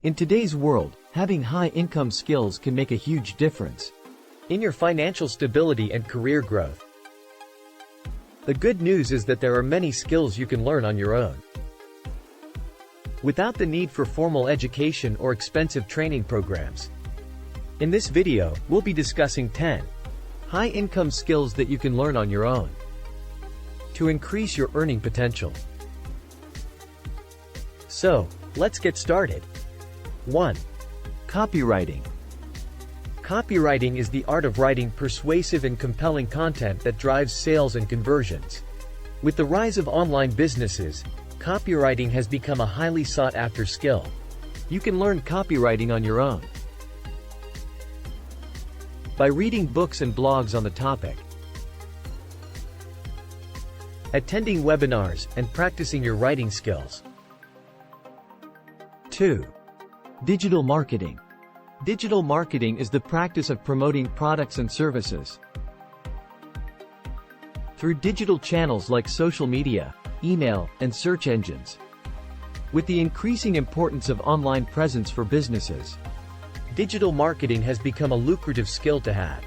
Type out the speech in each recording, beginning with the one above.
In today's world, having high-income skills can make a huge difference in your financial stability and career growth. The good news is that there are many skills you can learn on your own, without the need for formal education or expensive training programs. In this video, we'll be discussing 10 high-income skills that you can learn on your own to increase your earning potential. So, let's get started. 1. Copywriting. Copywriting is the art of writing persuasive and compelling content that drives sales and conversions. With the rise of online businesses, copywriting has become a highly sought-after skill. You can learn copywriting on your own by reading books and blogs on the topic, attending webinars, and practicing your writing skills. 2. Digital marketing. Digital marketing is the practice of promoting products and services through digital channels like social media, email, and search engines. With the increasing importance of online presence for businesses, digital marketing has become a lucrative skill to have.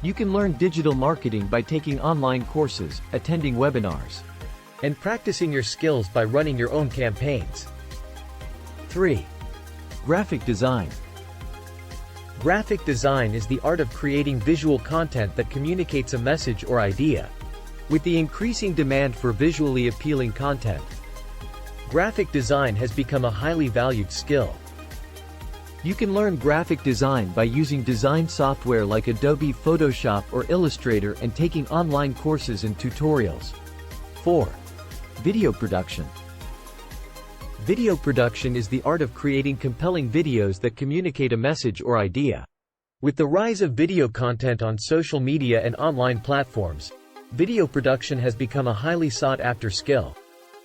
You can learn digital marketing by taking online courses, attending webinars, and practicing your skills by running your own campaigns. 3. Graphic design. Graphic design is the art of creating visual content that communicates a message or idea. With the increasing demand for visually appealing content, graphic design has become a highly valued skill. You can learn graphic design by using design software like Adobe Photoshop or Illustrator and taking online courses and tutorials. 4. Video production. Video production is the art of creating compelling videos that communicate a message or idea. With the rise of video content on social media and online platforms, video production has become a highly sought-after skill.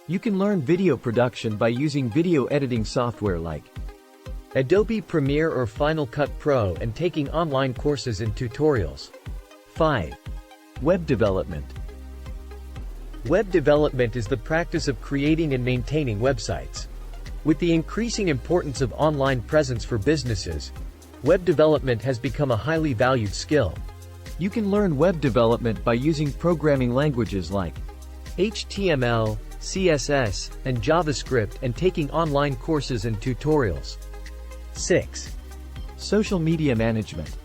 You can learn video production by using video editing software like Adobe Premiere or Final Cut Pro and taking online courses and tutorials. 5. Web development. Web development is the practice of creating and maintaining websites. With the increasing importance of online presence for businesses, web development has become a highly valued skill. You can learn web development by using programming languages like HTML, CSS, and JavaScript and taking online courses and tutorials. 6. Social media management.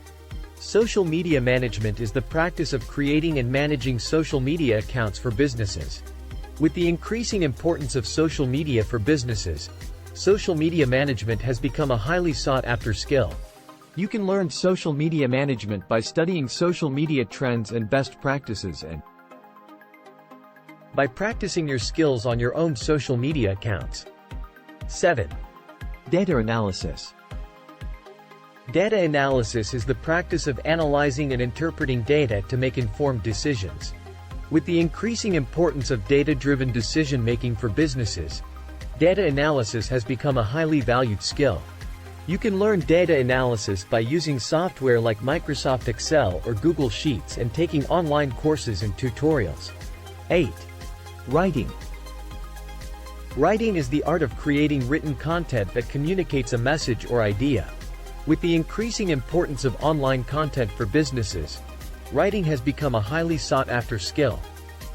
Social media management is the practice of creating and managing social media accounts for businesses. With the increasing importance of social media for businesses, social media management has become a highly sought-after skill. You can learn social media management by studying social media trends and best practices and by practicing your skills on your own social media accounts. 7. Data analysis. Data analysis is the practice of analyzing and interpreting data to make informed decisions. With the increasing importance of data-driven decision-making for businesses, data analysis has become a highly valued skill. You can learn data analysis by using software like Microsoft Excel or Google Sheets and taking online courses and tutorials. 8. Writing. Writing is the art of creating written content that communicates a message or idea. With the increasing importance of online content for businesses, writing has become a highly sought-after skill.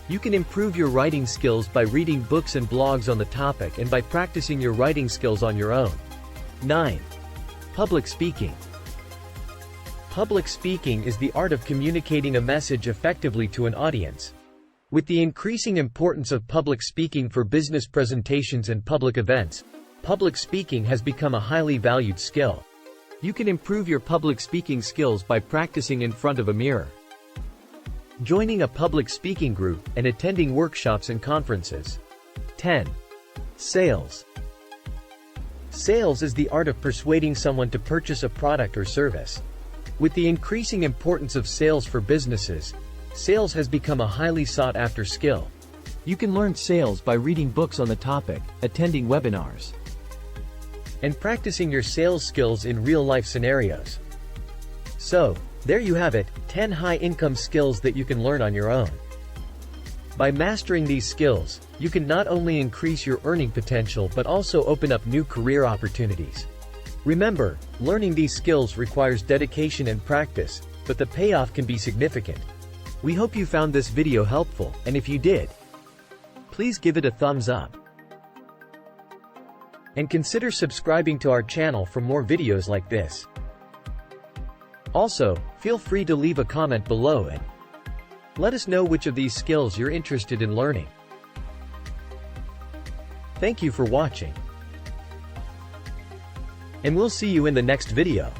You can improve your writing skills by reading books and blogs on the topic and by practicing your writing skills on your own. 9. Public speaking. Public speaking is the art of communicating a message effectively to an audience. With the increasing importance of public speaking for business presentations and public events, public speaking has become a highly valued skill. You can improve your public speaking skills by practicing in front of a mirror, joining a public speaking group, and attending workshops and conferences. 10. Sales. Sales is the art of persuading someone to purchase a product or service. With the increasing importance of sales for businesses, sales has become a highly sought-after skill. You can learn sales by reading books on the topic, attending webinars, and practicing your sales skills in real-life scenarios. So, there you have it, 10 high-income skills that you can learn on your own. By mastering these skills, you can not only increase your earning potential but also open up new career opportunities. Remember, learning these skills requires dedication and practice, but the payoff can be significant. We hope you found this video helpful, and if you did, please give it a thumbs up. And consider subscribing to our channel for more videos like this. Also, feel free to leave a comment below and let us know which of these skills you're interested in learning. Thank you for watching, and we'll see you in the next video.